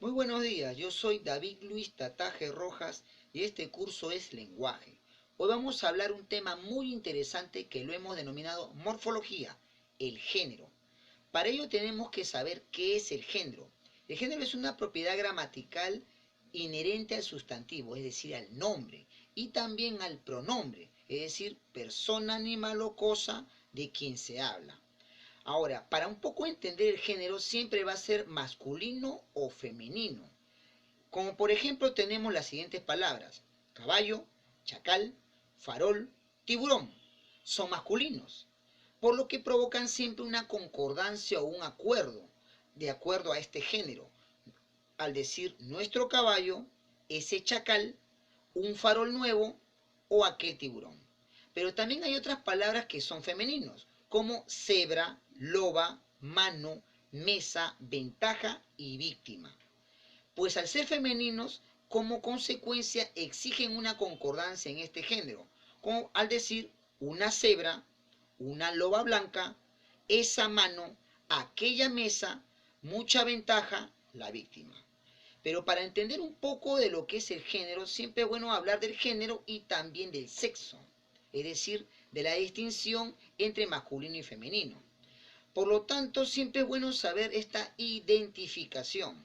Muy buenos días, yo soy David Luis Tataje Rojas y este curso es lenguaje. Hoy vamos a hablar un tema muy interesante que lo hemos denominado morfología, el género. Para ello tenemos que saber qué es el género. El género es una propiedad gramatical inherente al sustantivo, es decir, al nombre, y también al pronombre, es decir, persona, animal o cosa de quien se habla. Ahora, para un poco entender el género siempre va a ser masculino o femenino. Como por ejemplo tenemos las siguientes palabras: caballo, chacal, farol, tiburón. Son masculinos, por lo que provocan siempre una concordancia o un acuerdo, de acuerdo a este género. Al decir nuestro caballo, ese chacal, un farol nuevo o aquel tiburón. Pero también hay otras palabras que son femeninos, como cebra, loba, mano, mesa, ventaja y víctima. Pues al ser femeninos, como consecuencia exigen una concordancia en este género, como al decir una cebra, una loba blanca, esa mano, aquella mesa, mucha ventaja, la víctima. Pero para entender un poco de lo que es el género, siempre es bueno hablar del género y también del sexo, es decir, de la distinción entre masculino y femenino. Por lo tanto, siempre es bueno saber esta identificación,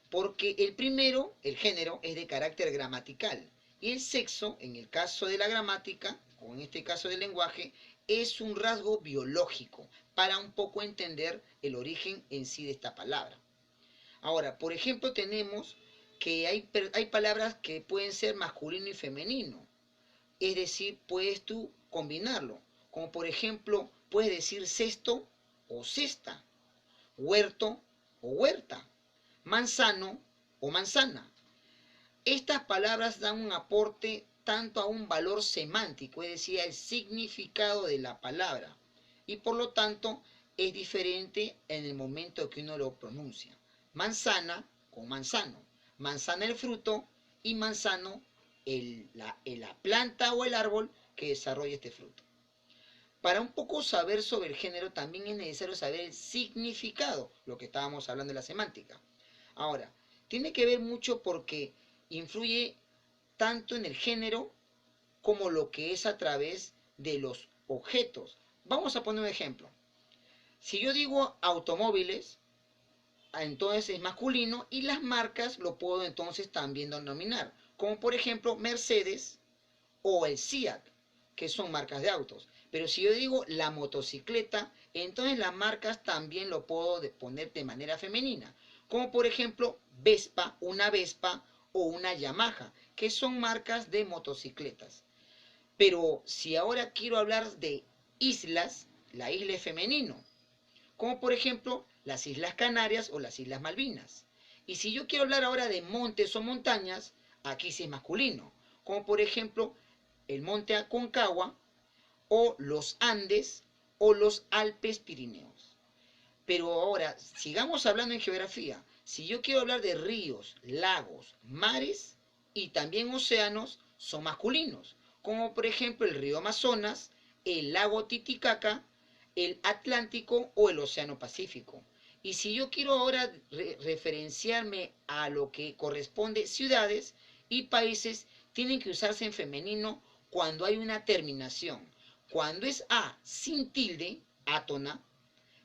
porque el primero, el género, es de carácter gramatical y el sexo, en el caso de la gramática, o en este caso del lenguaje, es un rasgo biológico para un poco entender el origen en sí de esta palabra. Ahora, por ejemplo, tenemos que hay palabras que pueden ser masculino y femenino. Es decir, puedes tú combinarlo. Como por ejemplo, puedes decir cesto o cesta, huerto o huerta, manzano o manzana. Estas palabras dan un aporte tanto a un valor semántico, es decir, al significado de la palabra, y por lo tanto es diferente en el momento que uno lo pronuncia. Manzana con manzano, manzana el fruto y manzano la planta o el árbol que desarrolla este fruto. Para un poco saber sobre el género también es necesario saber el significado, lo que estábamos hablando de la semántica. Ahora, tiene que ver mucho porque influye tanto en el género como lo que es a través de los objetos. Vamos a poner un ejemplo. Si yo digo automóviles, entonces es masculino y las marcas lo puedo entonces también denominar, como por ejemplo Mercedes o el SEAT, que son marcas de autos. Pero si yo digo la motocicleta, entonces las marcas también lo puedo poner de manera femenina, como por ejemplo Vespa, una Vespa o una Yamaha, que son marcas de motocicletas. Pero si ahora quiero hablar de islas, la isla es femenino, como por ejemplo las Islas Canarias o las Islas Malvinas. Y si yo quiero hablar ahora de montes o montañas, aquí sí es masculino, como por ejemplo el monte Aconcagua o los Andes o los Alpes Pirineos. Pero ahora, sigamos hablando en geografía. Si yo quiero hablar de ríos, lagos, mares y también océanos, son masculinos, como por ejemplo el río Amazonas, el lago Titicaca, el Atlántico o el Océano Pacífico. Y si yo quiero ahora referenciarme a lo que corresponde ciudades y países, tienen que usarse en femenino cuando hay una terminación. Cuando es A sin tilde, átona,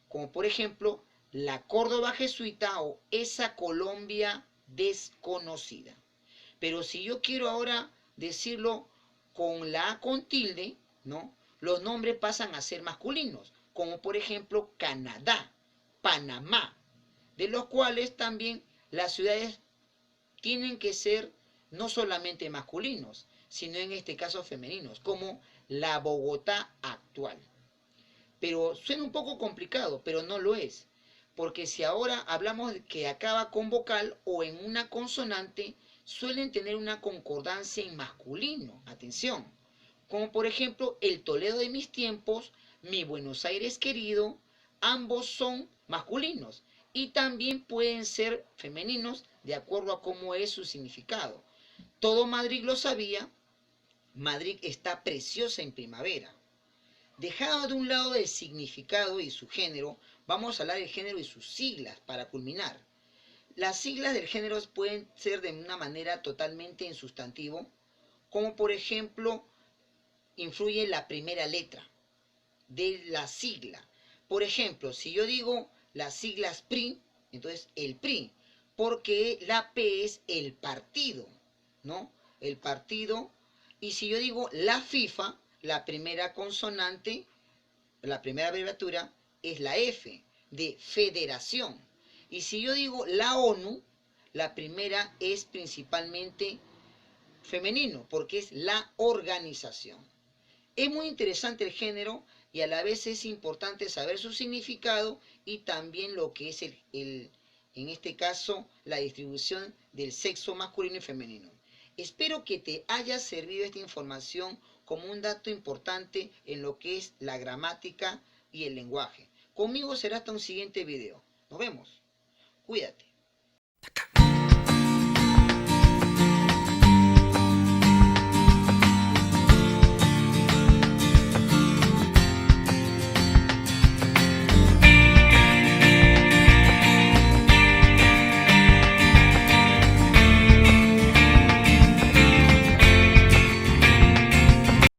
como por ejemplo la Córdoba jesuita o esa Colombia desconocida. Pero si yo quiero ahora decirlo con la A con tilde, ¿no? Los nombres pasan a ser masculinos, como por ejemplo Canadá, Panamá, de los cuales también las ciudades tienen que ser no solamente masculinos, sino en este caso femeninos, como la Bogotá actual. Pero suena un poco complicado, pero no lo es. Porque si ahora hablamos de que acaba con vocal o en una consonante, suelen tener una concordancia en masculino. Atención. Como por ejemplo, el Toledo de mis tiempos, mi Buenos Aires querido, ambos son masculinos. Y también pueden ser femeninos de acuerdo a cómo es su significado. Todo Madrid lo sabía. Madrid está preciosa en primavera. Dejado de un lado el significado y su género, vamos a hablar del género y sus siglas para culminar. Las siglas del género pueden ser de una manera totalmente en sustantivo, como por ejemplo, influye la primera letra de la sigla. Por ejemplo, si yo digo las siglas PRI, entonces el PRI, porque la P es el partido, ¿no? El partido. Y si yo digo la FIFA, la primera consonante, la primera abreviatura es la F, de federación. Y si yo digo la ONU, la primera es principalmente femenino, porque es la organización. Es muy interesante el género y a la vez es importante saber su significado y también lo que es en este caso, la distribución del sexo masculino y femenino. Espero que te haya servido esta información como un dato importante en lo que es la gramática y el lenguaje. Conmigo será hasta un siguiente video. Nos vemos. Cuídate.